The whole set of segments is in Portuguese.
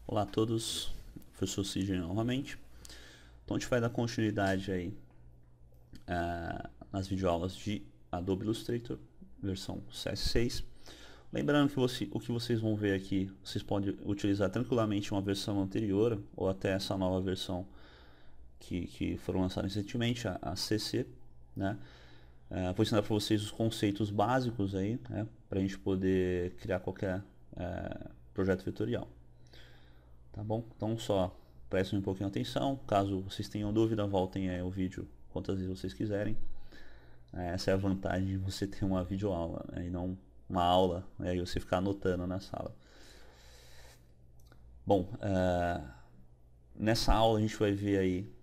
Olá a todos, professor Sidney novamente. Então a gente vai dar continuidade aí nas videoaulas de Adobe Illustrator, versão CS6. Lembrando que o que vocês vão ver aqui, vocês podem utilizar tranquilamente uma versão anterior ou até essa nova versão que foram lançadas recentemente, a CC, né? Vou ensinar para vocês os conceitos básicos aí, né? Para a gente poder criar qualquer projeto vetorial. Tá bom? Então só prestem um pouquinho atenção. Caso vocês tenham dúvida, voltem aí o vídeo quantas vezes vocês quiserem. Essa é a vantagem de você ter uma videoaula, né? E não uma aula, né? E você ficar anotando na sala. Bom, nessa aula a gente vai ver aí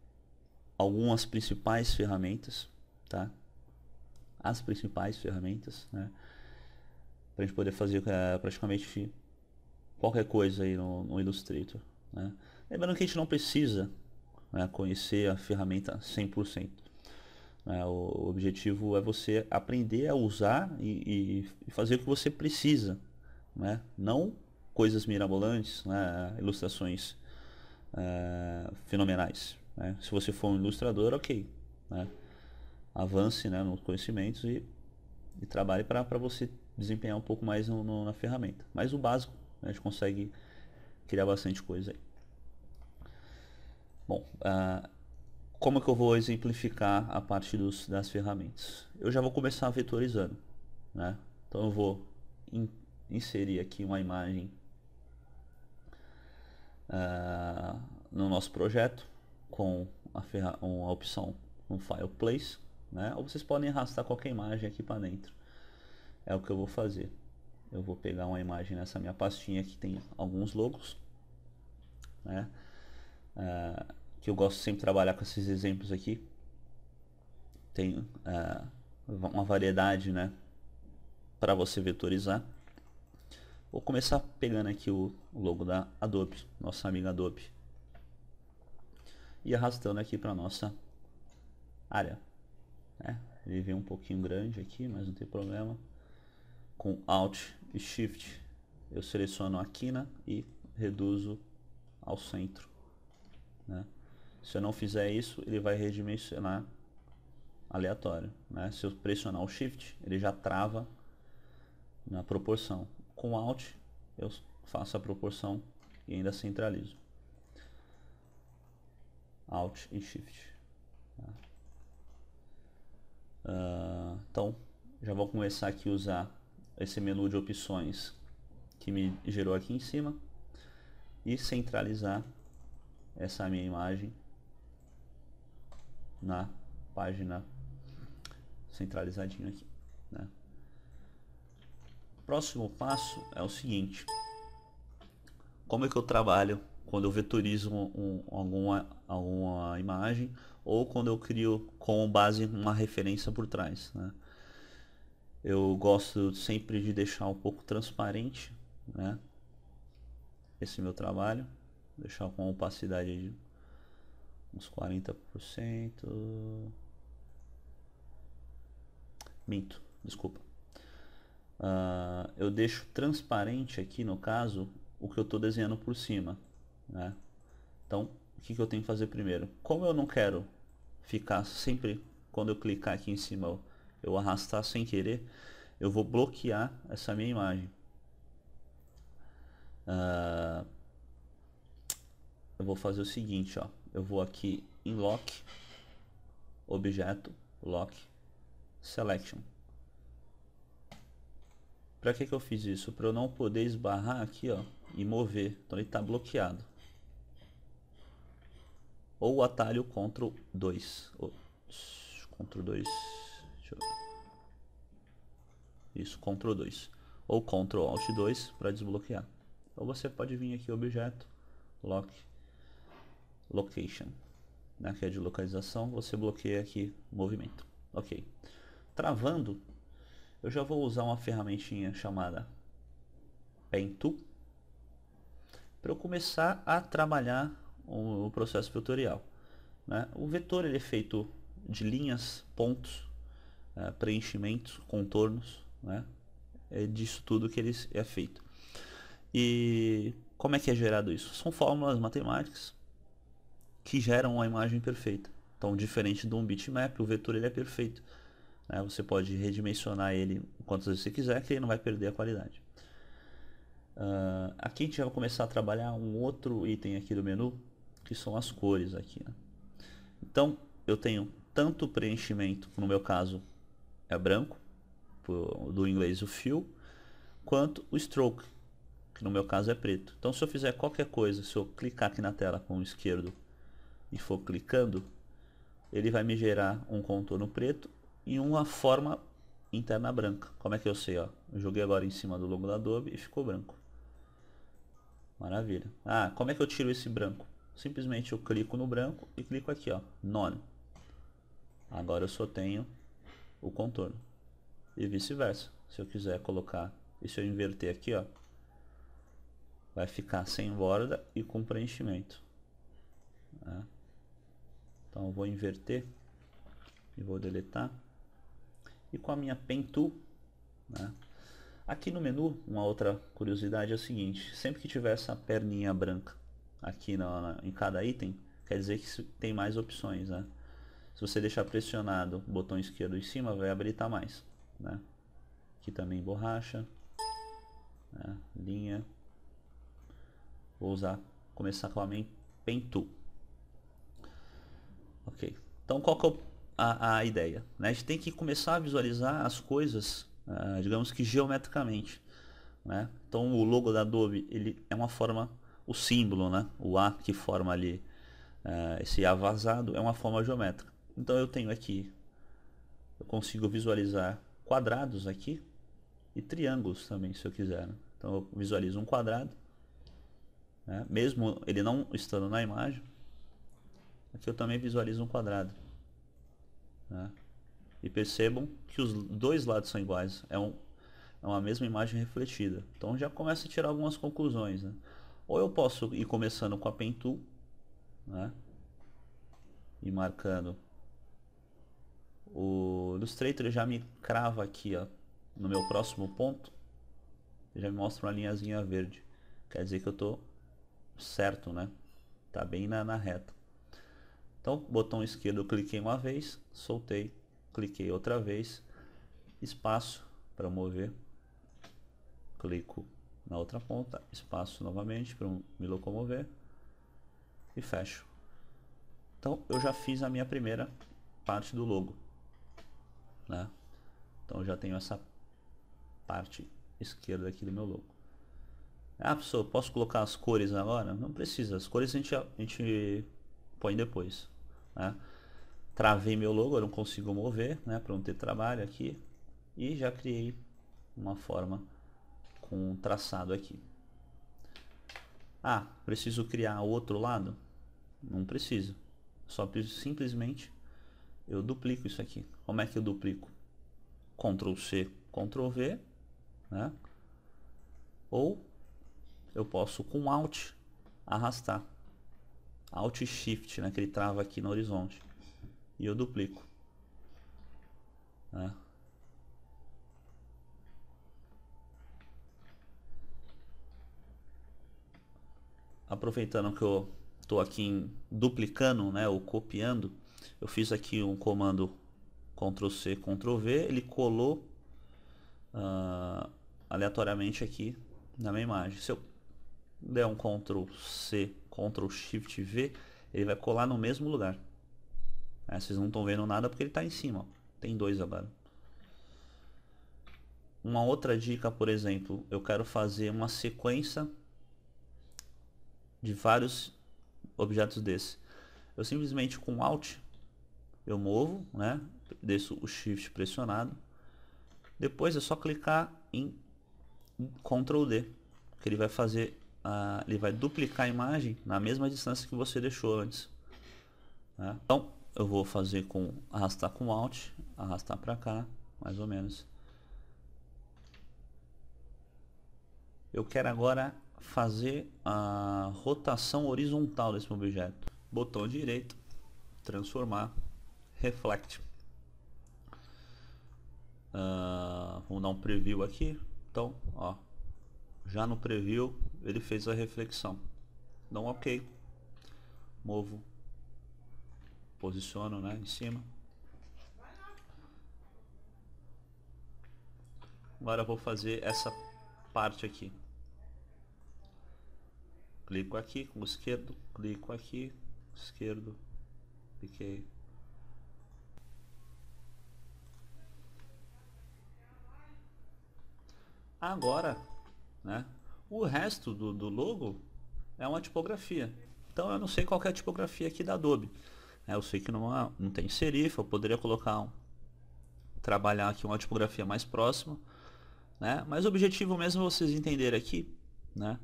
algumas principais ferramentas, tá? As principais ferramentas, né? Para a gente poder fazer praticamente qualquer coisa aí no Illustrator, né? Lembrando que a gente não precisa, né, conhecer a ferramenta 100%. Né? O objetivo é você aprender a usar e fazer o que você precisa, né? Não coisas mirabolantes, né? Ilustrações fenomenais. Né? Se você for um ilustrador, ok, né? Avance, né, nos conhecimentos e trabalhe para você desempenhar um pouco mais na ferramenta. Mas o básico, né, a gente consegue criar bastante coisa aí. Bom, como é que eu vou exemplificar a parte das ferramentas? Eu já vou começar vetorizando, né? Então eu vou inserir aqui uma imagem no nosso projeto com uma opção no File Place, né? Ou vocês podem arrastar qualquer imagem aqui para dentro. É o que eu vou fazer. Eu vou pegar uma imagem nessa minha pastinha que tem alguns logos, né? Que eu gosto sempre de trabalhar com esses exemplos aqui. Tem uma variedade, né, para você vetorizar. Vou começar pegando aqui o logo da Adobe, nossa amiga Adobe, e arrastando aqui para nossa área, né? Ele vem um pouquinho grande aqui, mas não tem problema. Com Alt e Shift eu seleciono a quina e reduzo ao centro, né? Se eu não fizer isso, ele vai redimensionar aleatório, né? Se eu pressionar o Shift, ele já trava na proporção. Com Alt eu faço a proporção e ainda centralizo. Alt e Shift. Então já vou começar aqui a usar esse menu de opções que me gerou aqui em cima e centralizar essa minha imagem na página centralizadinho aqui, né? Próximo passo é o seguinte: como é que eu trabalho quando eu vetorizo alguma imagem ou quando eu crio com base uma referência por trás, né? Eu gosto sempre de deixar um pouco transparente, né, esse meu trabalho, deixar com uma opacidade de uns 40%. Minto, desculpa. Eu deixo transparente aqui no caso o que eu estou desenhando por cima, né? Então o que eu tenho que fazer primeiro? Como eu não quero ficar sempre, quando eu clicar aqui em cima, eu arrastar sem querer, eu vou bloquear essa minha imagem. Eu vou fazer o seguinte, ó, eu vou aqui em Lock, Objeto, Lock, Selection. Para que eu fiz isso? Para eu não poder esbarrar aqui, ó, e mover. Então ele está bloqueado. Ou o atalho Ctrl 2. Ctrl 2. Isso, Ctrl 2. Ou Ctrl Alt 2 para desbloquear. Ou você pode vir aqui, Objeto, Lock, Location, né, que é de localização. Você bloqueia aqui o movimento. Ok. Travando, eu já vou usar uma ferramentinha chamada Pen Tool para eu começar a trabalhar o processo vetorial, né? O vetor ele é feito de linhas, pontos, preenchimentos, contornos, né? É disso tudo que ele é feito. E Como é que é gerado isso? São fórmulas matemáticas que geram uma imagem perfeita. Então, diferente de um bitmap, o vetor ele é perfeito, né? Você pode redimensionar ele quantas vezes você quiser, que ele não vai perder a qualidade. Aqui a gente vai começar a trabalhar um outro item aqui do menu, que são as cores aqui, né? Então, eu tenho tanto preenchimento, que no meu caso é branco, do inglês o fill, quanto o stroke, que no meu caso é preto. Então, se eu fizer qualquer coisa, se eu clicar aqui na tela com o esquerdo e for clicando, ele vai me gerar um contorno preto e uma forma interna branca. Como é que eu sei? Ó? Eu joguei agora em cima do logo da Adobe e ficou branco. Maravilha. Como é que eu tiro esse branco? Simplesmente eu clico no branco e clico aqui, ó, None. Agora eu só tenho o contorno. E vice-versa. Se eu quiser colocar, e se eu inverter aqui, ó, vai ficar sem borda e com preenchimento. Então eu vou inverter e vou deletar. E com a minha Pen Tool, né? Aqui no menu, uma outra curiosidade é o seguinte: sempre que tiver essa perninha branca aqui em cada item, quer dizer que tem mais opções, né? Se você deixar pressionado o botão esquerdo em cima, vai habilitar mais, né? Aqui também borracha, né? Linha. Vou começar com a Pen Tool. Ok. Então qual que é a ideia, né? A gente tem que começar a visualizar as coisas, digamos que geometricamente, né? Então o logo da Adobe, ele é uma forma, o símbolo, né? O A que forma ali, esse A vazado, é uma forma geométrica. Então eu tenho aqui, eu consigo visualizar quadrados aqui e triângulos também, se eu quiser, né? Então eu visualizo um quadrado, né? Mesmo ele não estando na imagem, aqui eu também visualizo um quadrado, né? E percebam que os dois lados são iguais, é uma mesma imagem refletida. Então já começa a tirar algumas conclusões, né? Ou eu posso ir começando com a Pen Tool, né? E marcando. O Illustrator já me crava aqui, ó, no meu próximo ponto, já me mostra uma linhazinha verde. Quer dizer que eu estou certo, né? Tá bem na reta. Então, botão esquerdo eu cliquei uma vez, soltei, cliquei outra vez, espaço para mover, clico na outra ponta, espaço novamente para me locomover e fecho. Então eu já fiz a minha primeira parte do logo, né? Então eu já tenho essa parte esquerda aqui do meu logo. Professor, posso colocar as cores agora? Não precisa, as cores a gente põe depois, né? Travei meu logo, eu não consigo mover, né, para não ter trabalho aqui, e já criei uma forma com um traçado aqui. Preciso criar outro lado? Não preciso, só preciso simplesmente eu duplico isso aqui. Como é que eu duplico? Ctrl C, Ctrl V, né? Ou eu posso com Alt arrastar, Alt Shift, né, que ele trava aqui no horizonte, e eu duplico, né? Aproveitando que eu estou aqui duplicando, né, ou copiando, eu fiz aqui um comando Ctrl C, Ctrl V, ele colou aleatoriamente aqui na minha imagem. Se eu der um Ctrl C, Ctrl Shift V, ele vai colar no mesmo lugar. Vocês não estão vendo nada porque ele está em cima, ó. Tem dois agora. Uma outra dica, por exemplo, eu quero fazer uma sequência de vários objetos desse. Eu simplesmente com Alt eu movo, né? Deixo o Shift pressionado. Depois é só clicar em Ctrl D, que ele vai fazer, ele vai duplicar a imagem na mesma distância que você deixou antes, né? Então eu vou fazer com arrastar com Alt, arrastar para cá, mais ou menos. Eu quero agora fazer a rotação horizontal desse objeto. Botão direito, transformar, reflect. Vamos dar um preview aqui. Então, ó, já no preview ele fez a reflexão. Dá um OK. Movo. Posiciono, né, em cima. Agora eu vou fazer essa parte aqui. Clico aqui com o esquerdo, clico aqui, esquerdo, cliquei. Agora, né, o resto do logo é uma tipografia. Então eu não sei qual é a tipografia aqui da Adobe. Eu sei que não tem serifa, eu poderia colocar trabalhar aqui uma tipografia mais próxima, né? Mas o objetivo mesmo é vocês entenderem aqui, né?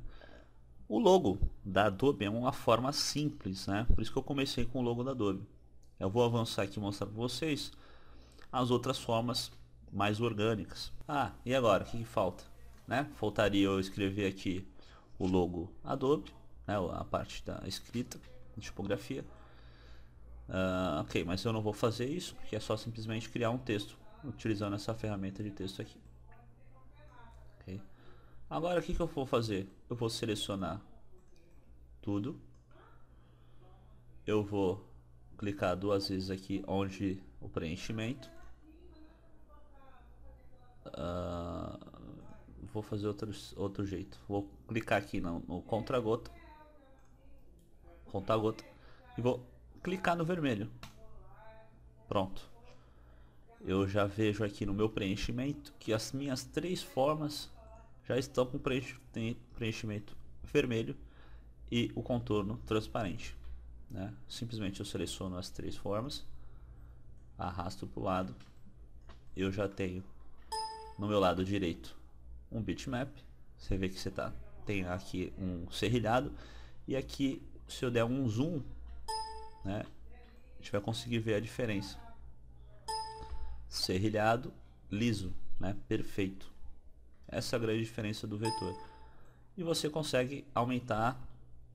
O logo da Adobe é uma forma simples, né? Por isso que eu comecei com o logo da Adobe. Eu vou avançar aqui e mostrar para vocês as outras formas mais orgânicas. E agora? O que falta? Né? Faltaria eu escrever aqui o logo Adobe, né? A parte da escrita, tipografia. Ok, mas eu não vou fazer isso, porque é só simplesmente criar um texto utilizando essa ferramenta de texto aqui. Okay. Agora o que eu vou fazer? Eu vou selecionar tudo. Eu vou clicar duas vezes aqui onde o preenchimento. Vou fazer outro jeito. Vou clicar aqui no conta-gota e vou clicar no vermelho. Pronto. Eu já vejo aqui no meu preenchimento que as minhas três formas já estão com preenchimento vermelho e o contorno transparente, né? Simplesmente eu seleciono as três formas, arrasto para o lado, eu já tenho no meu lado direito um bitmap. Você vê que tem aqui um serrilhado, e aqui se eu der um zoom, né, a gente vai conseguir ver a diferença. Serrilhado, liso, né, perfeito. Essa é a grande diferença do vetor. E você consegue aumentar,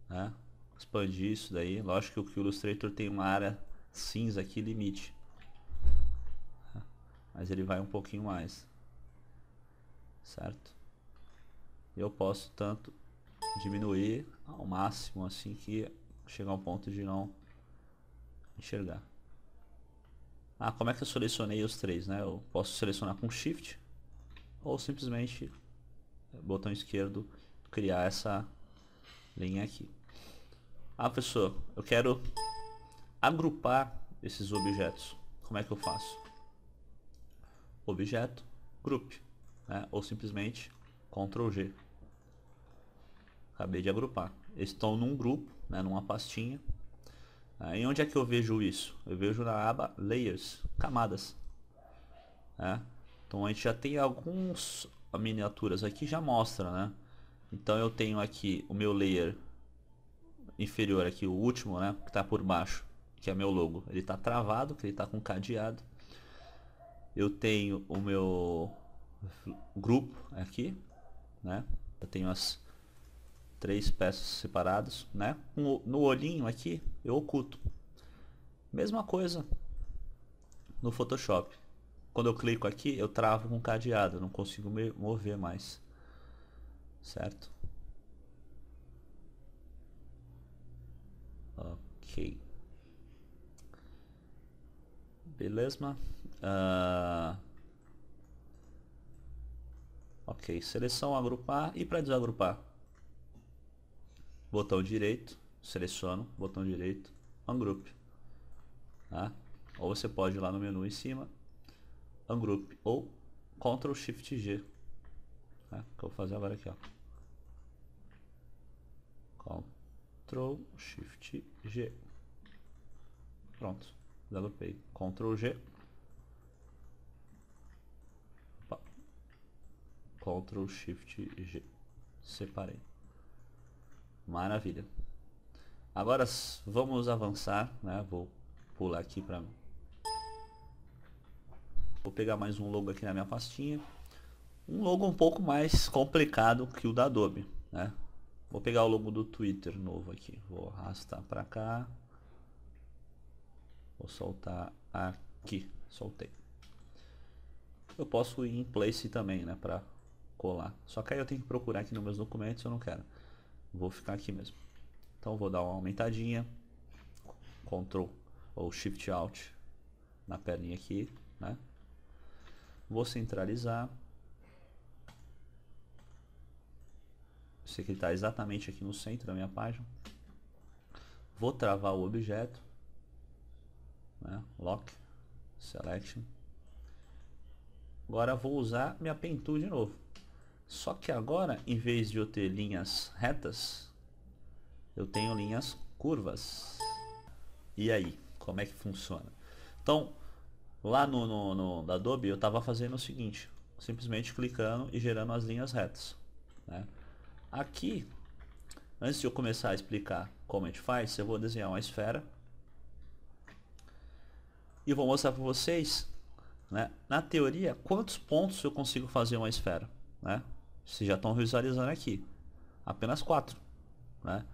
né, expandir isso daí. Lógico que o Illustrator tem uma área cinza aqui limite, mas ele vai um pouquinho mais, certo? Eu posso tanto diminuir ao máximo assim que chegar ao ponto de não enxergar. Como é que eu selecionei os três, né? Eu posso selecionar com Shift ou simplesmente botão esquerdo, criar essa linha aqui. Professor, eu quero agrupar esses objetos. Como é que eu faço? Objeto, Group, né? Ou simplesmente Ctrl G. Acabei de agrupar. Eles estão num grupo, né? Numa pastinha. E onde é que eu vejo isso? Eu vejo na aba Layers, camadas. Então a gente já tem algumas miniaturas aqui, já mostra, né? Então eu tenho aqui o meu layer inferior aqui, o último, né, que está por baixo, que é meu logo. Ele está travado, que ele está com cadeado. Eu tenho o meu grupo aqui, né? Eu tenho as três peças separadas, né? No olhinho aqui eu oculto. Mesma coisa no Photoshop. Quando eu clico aqui, eu travo com cadeado, não consigo mover mais, certo? Ok. Beleza? Ok, seleção, agrupar, e para desagrupar, botão direito, seleciono, botão direito, ungroup, tá? Ou você pode ir lá no menu em cima, ungroup, ou Ctrl Shift G, tá? Que eu vou fazer agora aqui, ó. Ctrl Shift G, pronto, desagrupei. Ctrl G, Ctrl Shift G, separei. Maravilha. Agora vamos avançar, né? Vou pular aqui para... Vou pegar mais um logo aqui na minha pastinha. Um logo um pouco mais complicado que o da Adobe, né? Vou pegar o logo do Twitter novo aqui. Vou arrastar para cá. Vou soltar aqui. Soltei. Eu posso ir em Place também, né? Para colar. Só que aí eu tenho que procurar aqui nos meus documentos, eu não quero. Vou ficar aqui mesmo. Então vou dar uma aumentadinha, Ctrl ou Shift Alt na perninha aqui, né? Vou centralizar. Esse aqui está exatamente aqui no centro da minha página. Vou travar o objeto, né? Lock, Selection. Agora vou usar minha Pen Tool de novo. Só que agora, em vez de eu ter linhas retas, eu tenho linhas curvas. E aí, como é que funciona? Então, lá no Adobe eu estava fazendo o seguinte, simplesmente clicando e gerando as linhas retas, né? Aqui, antes de eu começar a explicar como a gente faz, eu vou desenhar uma esfera e vou mostrar para vocês, né, na teoria, quantos pontos eu consigo fazer uma esfera, né? Vocês já estão visualizando aqui, apenas 4, né?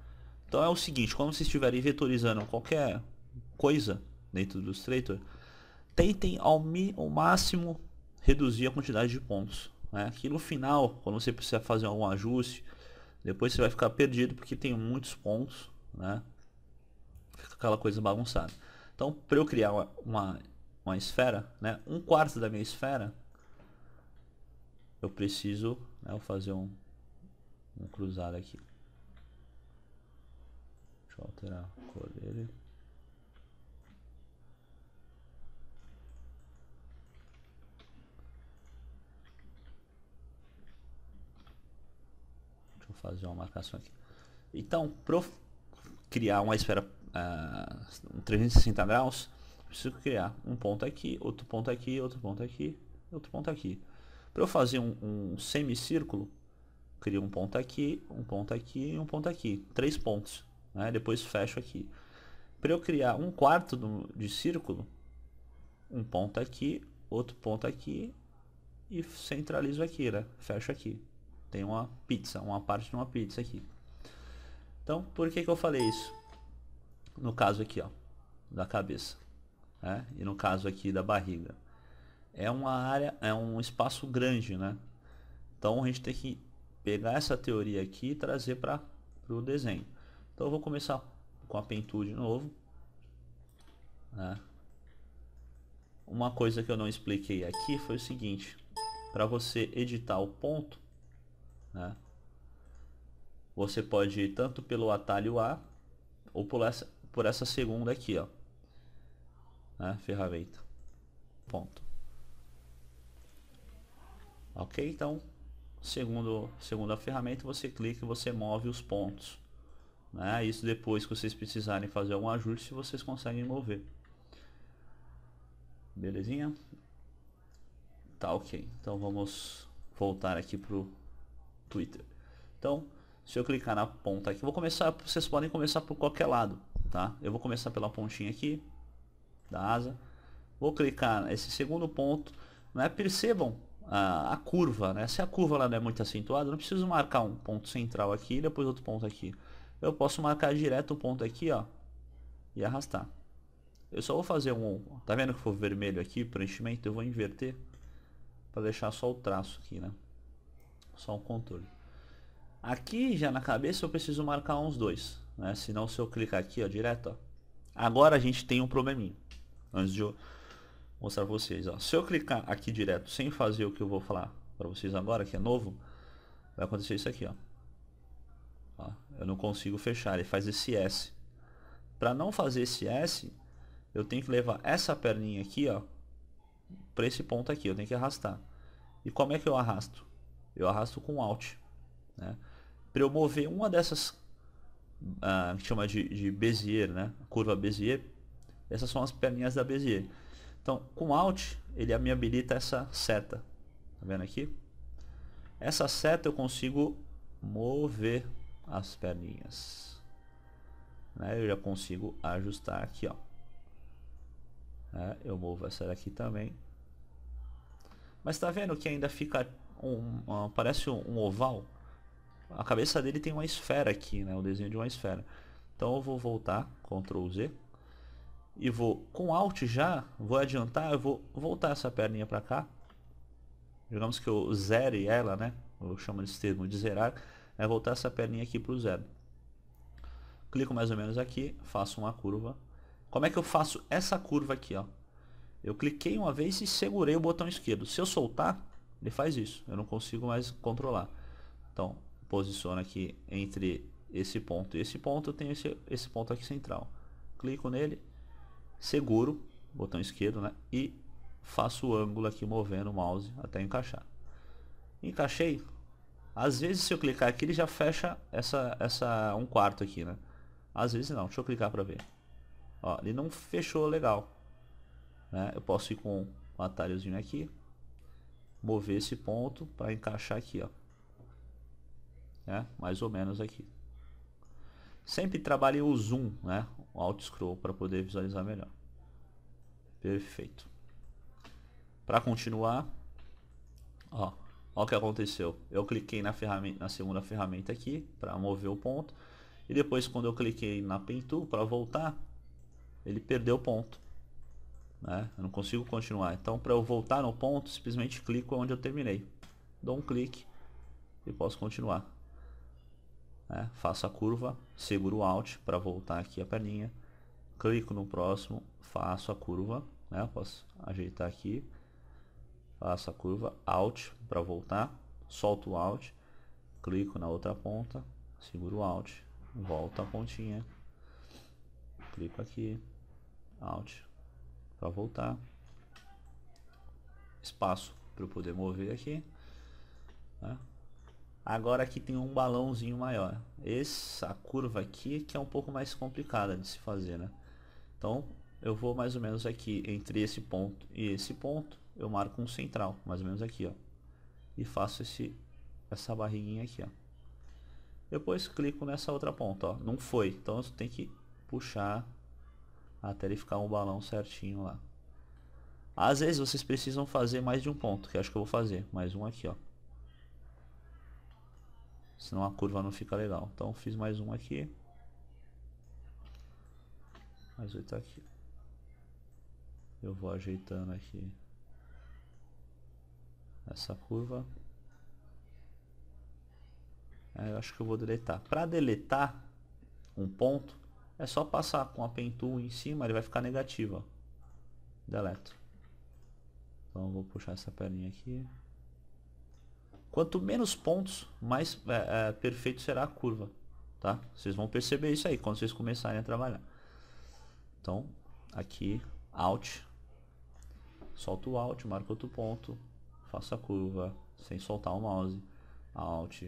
Então é o seguinte, quando vocês estiverem vetorizando qualquer coisa dentro do Illustrator, tentem ao máximo reduzir a quantidade de pontos, né? Que no final, quando você precisar fazer algum ajuste, depois você vai ficar perdido porque tem muitos pontos, né? Fica aquela coisa bagunçada. Então, para eu criar uma esfera, né? 1/4 da minha esfera, eu preciso, né, eu fazer um cruzado aqui. Deixa eu alterar a cor dele. Deixa eu fazer uma marcação aqui. Então, para eu criar uma esfera 360 graus, preciso criar um ponto aqui, outro ponto aqui, outro ponto aqui, outro ponto aqui. Para eu fazer um semicírculo, crio um ponto aqui, um ponto aqui e um ponto aqui. 3 pontos, né? Depois fecho aqui. Para eu criar 1/4 de círculo, um ponto aqui, outro ponto aqui e centralizo aqui, né? Fecho aqui. Tem uma pizza, uma parte de uma pizza aqui. Então, por que eu falei isso? No caso aqui, ó, da cabeça, né? E no caso aqui da barriga. É uma área, é um espaço grande, né? Então a gente tem que pegar essa teoria aqui e trazer para o desenho. Então eu vou começar com a Pen Tool de novo, né? Uma coisa que eu não expliquei aqui foi o seguinte: para você editar o ponto, né, você pode ir tanto pelo atalho A ou por essa segunda aqui, ó, né, ferramenta, ponto. Ok? Então, segunda ferramenta, você clica e você move os pontos, né? Isso depois que vocês precisarem fazer algum ajuste, vocês conseguem mover. Belezinha? Tá ok. Então vamos voltar aqui pro Twitter. Então, se eu clicar na ponta aqui, vou começar, vocês podem começar por qualquer lado, tá? Eu vou começar pela pontinha aqui da asa. Vou clicar nesse segundo ponto, né? Percebam a curva, né? Se a curva ela não é muito acentuada, eu não preciso marcar um ponto central aqui e depois outro ponto aqui. Eu posso marcar direto o ponto aqui, ó, e arrastar. Eu só vou fazer tá vendo que for vermelho aqui, preenchimento, eu vou inverter para deixar só o traço aqui, né? Só o contorno. Aqui já na cabeça eu preciso marcar uns 2, né? Senão se eu clicar aqui, ó, direto, ó, agora a gente tem um probleminha. Antes de eu mostrar para vocês, ó, se eu clicar aqui direto sem fazer o que eu vou falar para vocês agora, que é novo, vai acontecer isso aqui, ó. Ó, eu não consigo fechar, ele faz esse S. Para não fazer esse S, eu tenho que levar essa perninha aqui, ó, para esse ponto aqui, eu tenho que arrastar. E como é que eu arrasto? Eu arrasto com Alt, né? Para eu mover uma dessas, que chama de Bezier, né? Curva Bezier, essas são as perninhas da Bezier. Então, com Alt, ele me habilita essa seta, tá vendo aqui? Essa seta eu consigo mover as perninhas, né? Eu já consigo ajustar aqui, ó. Eu movo essa daqui também. Mas tá vendo que ainda fica parece um oval? A cabeça dele tem uma esfera aqui, né? O desenho de uma esfera. Então eu vou voltar, Ctrl Z, e vou com Alt já, vou adiantar, eu vou voltar essa perninha para cá. Digamos que eu zere ela, né? Eu chamo desse termo de zerar. é voltar essa perninha aqui para o zero. Clico mais ou menos aqui, faço uma curva. Como é que eu faço essa curva aqui, ó? Eu cliquei uma vez e segurei o botão esquerdo. Se eu soltar, ele faz isso. Eu não consigo mais controlar. Então, posiciona aqui entre esse ponto e esse ponto. Eu tenho esse ponto aqui central. Clico nele, seguro, botão esquerdo, né? E faço o ângulo aqui movendo o mouse até encaixar. Encaixei. Às vezes se eu clicar aqui ele já fecha essa 1/4 aqui, né? Às vezes não. Deixa eu clicar para ver. Ó, ele não fechou legal, né? Eu posso ir com um atalhozinho aqui, mover esse ponto para encaixar aqui, ó, né? Mais ou menos aqui. Sempre trabalhe o zoom, né? O Alt Scroll para poder visualizar melhor. Perfeito. Para continuar, ó o que aconteceu. Eu cliquei na ferramenta, na segunda ferramenta aqui para mover o ponto, e depois quando eu cliquei na Pen Tool para voltar, ele perdeu o ponto, né? Eu não consigo continuar. Então, para eu voltar no ponto, simplesmente clico onde eu terminei, dou um clique e posso continuar, né? Faço a curva, seguro o Alt para voltar aqui a perninha, clico no próximo, faço a curva, né? Eu posso ajeitar aqui, faço a curva, Alt para voltar, solto o Alt, clico na outra ponta, seguro o Alt, volto a pontinha, clico aqui, Alt para voltar, espaço para eu poder mover aqui, né? Agora aqui tem um balãozinho maior. Essa curva aqui que é um pouco mais complicada de se fazer, né? Então eu vou mais ou menos aqui entre esse ponto e esse ponto, eu marco um central, mais ou menos aqui, ó, e faço essa barriguinha aqui, ó. Depois clico nessa outra ponta, ó, não foi, então você tem que puxar até ele ficar um balão certinho lá. Às vezes vocês precisam fazer mais de um ponto, que acho que eu vou fazer mais um aqui, ó, senão a curva não fica legal. Então fiz mais um aqui, mais outro aqui. Eu vou ajeitando aqui essa curva. Eu acho que eu vou deletar. Para deletar um ponto, é só passar com a Pen Tool em cima, ele vai ficar negativo, ó. Deleto. Então eu vou puxar essa perninha aqui. Quanto menos pontos, mais perfeito será a curva, tá? Vocês vão perceber isso aí quando vocês começarem a trabalhar. Então, aqui, Alt, solto o Alt, marco outro ponto, faço a curva, sem soltar o mouse, Alt,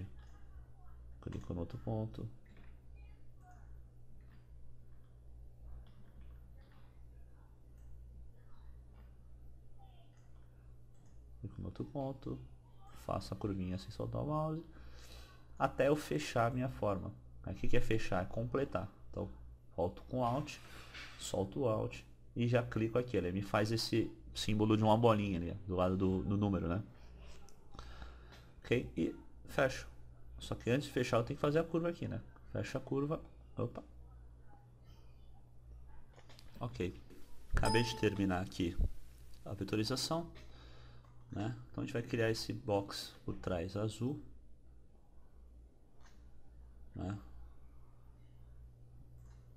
clico no outro ponto, clico no outro ponto, faço a curvinha sem soltar o mouse, até eu fechar a minha forma. Aqui que é fechar, é completar. Então, volto com Alt, solto o Alt e já clico aqui. Ele me faz esse símbolo de uma bolinha ali, do lado do número, né? Ok? E fecho. Só que antes de fechar eu tenho que fazer a curva aqui, né? Fecha a curva. Opa. Ok. Acabei de terminar aqui a vetorização, né? Então a gente vai criar esse box por trás azul, né?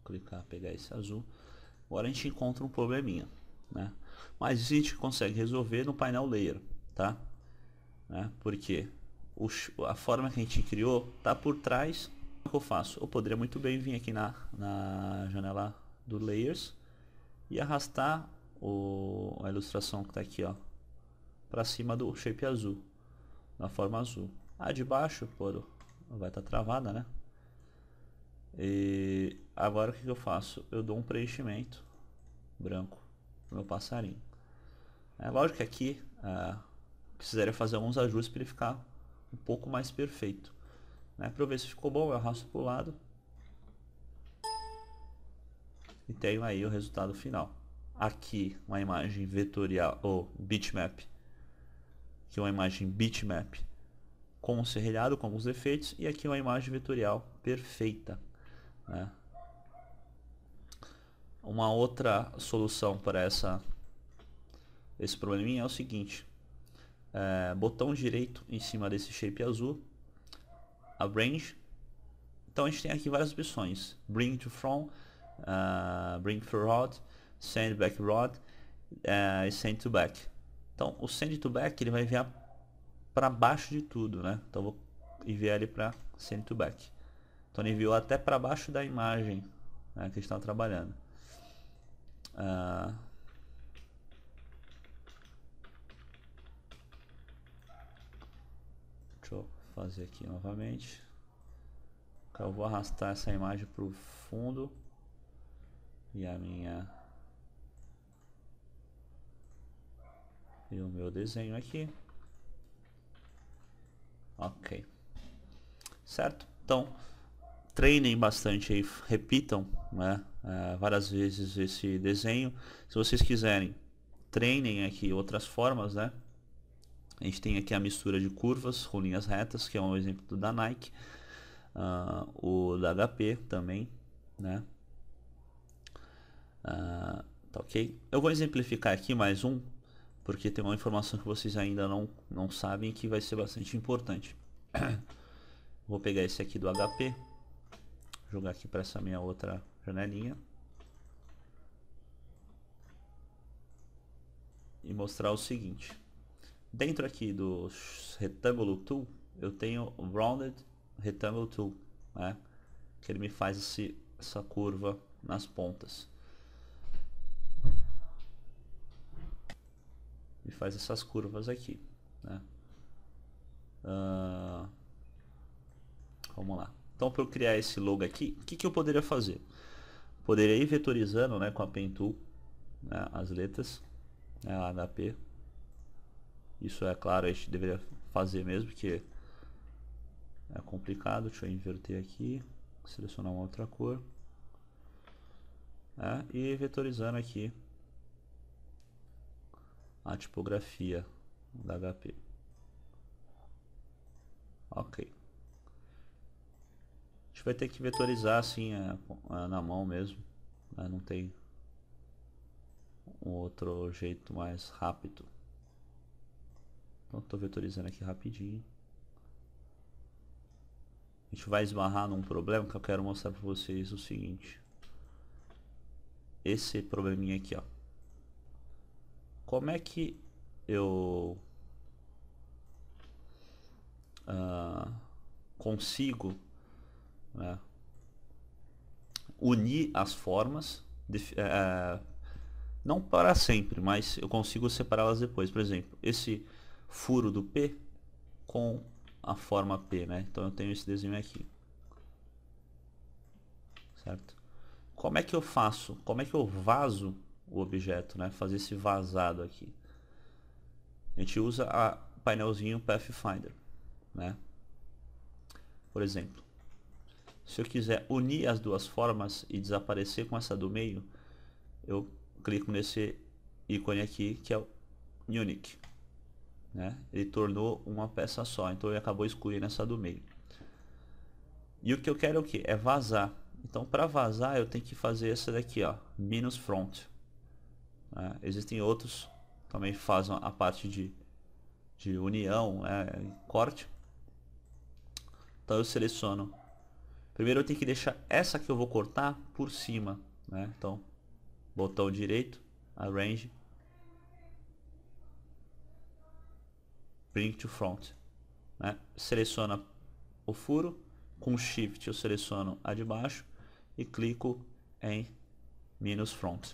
Clicar, pegar esse azul. Agora a gente encontra um probleminha, né? Mas a gente consegue resolver no painel layer, tá? Né? Porque a forma que a gente criou tá por trás. O que eu faço? Eu poderia muito bem vir aqui na janela do layers e arrastar a ilustração que está aqui, ó, para cima do shape azul, na forma azul. A de baixo, vai estar travada, né? E agora o que eu faço? Eu dou um preenchimento branco no meu passarinho. É lógico que aqui precisaria fazer alguns ajustes para ele ficar um pouco mais perfeito, né? Para eu ver se ficou bom, eu arrasto para o lado e tenho aí o resultado final. Aqui uma imagem vetorial ou bitmap, que é uma imagem bitmap com um serrilhado com alguns defeitos, e aqui uma imagem vetorial perfeita, né? Uma outra solução para esse probleminha é o seguinte: botão direito em cima desse shape azul, Arrange. Então a gente tem aqui várias opções: Bring to From, Bring Forward, Send Backward e Send to Back. Então o Send to Back ele vai enviar para baixo de tudo, né? Então eu vou enviar ele para Send to Back. Então ele enviou até para baixo da imagem, né, que a gente está trabalhando. Deixa eu fazer aqui novamente. Eu vou arrastar essa imagem para o fundo e o meu desenho aqui. Ok, certo? Então treinem bastante aí, repitam, né, várias vezes esse desenho. Se vocês quiserem, treinem aqui outras formas, né? A gente tem aqui a mistura de curvas com linhas retas, que é um exemplo da Nike, o da HP também, né? Tá ok? Eu vou exemplificar aqui mais um, porque tem uma informação que vocês ainda não sabem que vai ser bastante importante. Vou pegar esse aqui do HP, jogar aqui para essa minha outra janelinha e mostrar o seguinte. Dentro aqui do Rectangle Tool, eu tenho o Rounded Rectangle Tool, né? Que ele me faz essa curva nas pontas. Me faz essas curvas aqui, né? Vamos lá. Então, para eu criar esse logo aqui, o que eu poderia fazer? Poderia ir vetorizando, né, com a Pen Tool, né, as letras, né, a HP. Isso é claro, a gente deveria fazer mesmo, porque é complicado. Deixa eu inverter aqui, selecionar uma outra cor, né, e vetorizando aqui a tipografia da HP. Ok. A gente vai ter que vetorizar assim na mão mesmo, né? Não tem um outro jeito mais rápido. Então estou vetorizando aqui rapidinho. A gente vai esbarrar num problema que eu quero mostrar para vocês o seguinte. Esse probleminha aqui, ó. Como é que eu consigo, né, unir as formas, não para sempre, mas eu consigo separá-las depois. Por exemplo, esse furo do P com a forma P, né? Então eu tenho esse desenho aqui, certo? Como é que eu faço? Como é que eu vazo o objeto, né? Fazer esse vazado aqui. A gente usa o painelzinho Pathfinder, né? Por exemplo, se eu quiser unir as duas formas e desaparecer com essa do meio, eu clico nesse ícone aqui que é o Unique, né? Ele tornou uma peça só, então ele acabou excluindo essa do meio. E o que eu quero é o que? É vazar. Então para vazar eu tenho que fazer essa daqui, ó, minus front. Existem outros também que fazem a parte de união, corte. Então eu seleciono. Primeiro eu tenho que deixar essa que eu vou cortar por cima, né? Então botão direito, Arrange, Bring to Front, né? Seleciona o furo, com Shift eu seleciono a de baixo e clico em Minus Front,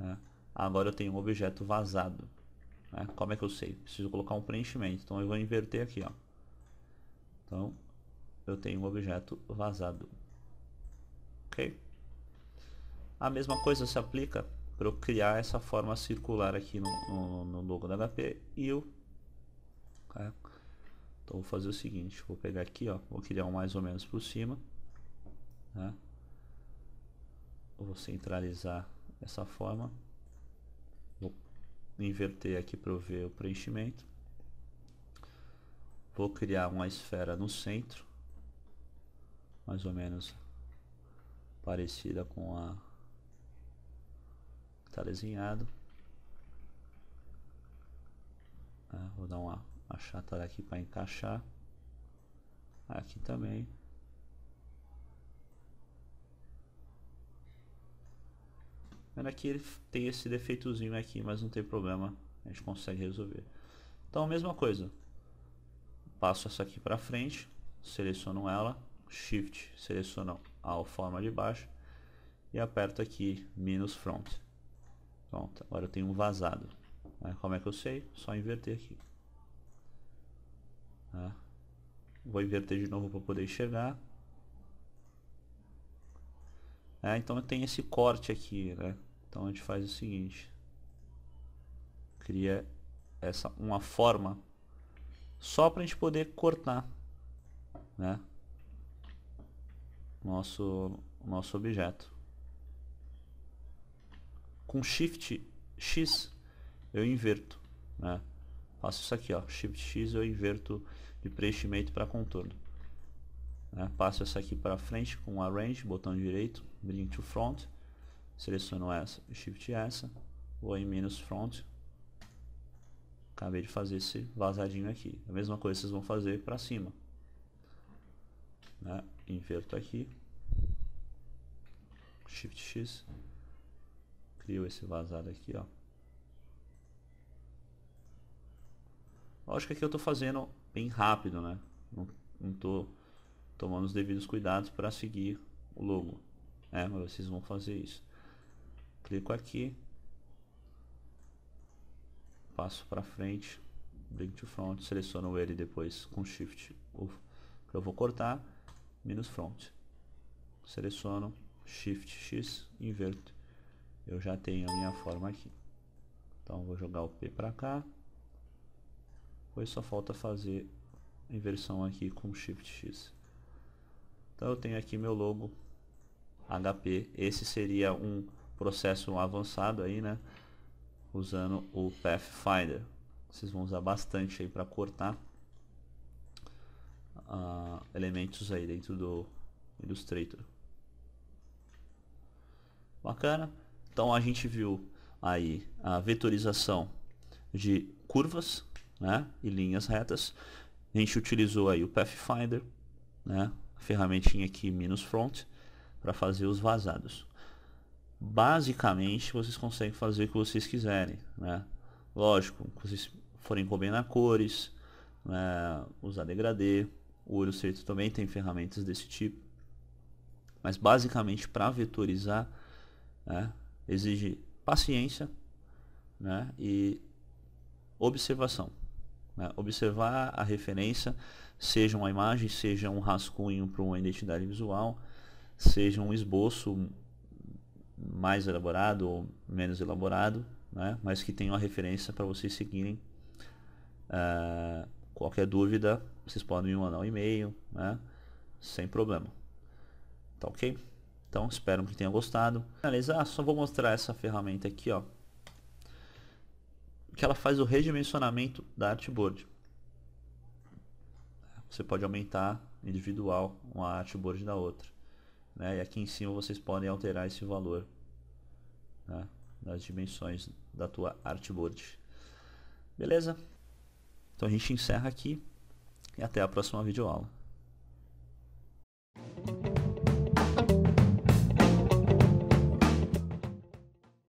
né? Agora eu tenho um objeto vazado, né? Como é que eu sei? Preciso colocar um preenchimento, então eu vou inverter aqui, ó. Então eu tenho um objeto vazado, ok? A mesma coisa se aplica para eu criar essa forma circular aqui no logo da HP e o... Então vou fazer o seguinte, vou pegar aqui, ó, vou criar um mais ou menos por cima, né? Vou centralizar essa forma, vou inverter aqui para eu ver o preenchimento, vou criar uma esfera no centro, mais ou menos parecida com a que está desenhado, vou dar uma achatada aqui para encaixar. Aqui também. Vendo aqui ele tem esse defeitozinho aqui, mas não tem problema, a gente consegue resolver. Então a mesma coisa, passo essa aqui para frente, seleciono ela, Shift, seleciono a forma de baixo e aperto aqui -front. Pronto, agora eu tenho um vazado. Como é que eu sei? Só inverter aqui. Vou inverter de novo para poder enxergar. Então tem esse corte aqui, né? Então a gente faz o seguinte, cria uma forma só para a gente poder cortar, né, nosso objeto. Com Shift X eu inverto, né? Faço isso aqui, ó, Shift X eu inverto de preenchimento para contorno. Passo essa aqui para frente com Arrange, botão direito, Bring to Front, seleciono essa, Shift essa, vou em -front, acabei de fazer esse vazadinho aqui. A mesma coisa vocês vão fazer para cima, né? Inverto aqui, Shift X, crio esse vazado aqui, ó. Lógico que aqui eu estou fazendo bem rápido, né? Não estou tomando os devidos cuidados para seguir o logo, mas vocês vão fazer isso. Clico aqui, passo para frente, Bring to Front, seleciono ele depois com Shift, que eu vou cortar, -front, seleciono, Shift X, inverto, eu já tenho a minha forma aqui. Então vou jogar o P para cá, depois só falta fazer a inversão aqui com Shift X. Então eu tenho aqui meu logo HP, esse seria um processo avançado aí, né? Usando o Pathfinder. Vocês vão usar bastante aí para cortar elementos aí dentro do Illustrator. Bacana. Então a gente viu aí a vetorização de curvas, né, e linhas retas. A gente utilizou aí o Pathfinder, né, a ferramentinha aqui -front para fazer os vazados. Basicamente vocês conseguem fazer o que vocês quiserem, né? Lógico, se vocês forem combinar cores, né, usar degradê, o Illustrator também tem ferramentas desse tipo, mas basicamente para vetorizar, né, exige paciência, né, e observação, né? Observar a referência, seja uma imagem, seja um rascunho para uma identidade visual, seja um esboço mais elaborado ou menos elaborado, né? Mas que tenha uma referência para vocês seguirem. Qualquer dúvida, vocês podem me mandar um e-mail, né? Sem problema. Tá ok? Então espero que tenham gostado. Finalizar, só vou mostrar essa ferramenta aqui, ó, que ela faz o redimensionamento da artboard. Você pode aumentar individual uma artboard da outra, né? E aqui em cima vocês podem alterar esse valor, né, das dimensões da tua artboard. Beleza? Então a gente encerra aqui e até a próxima videoaula.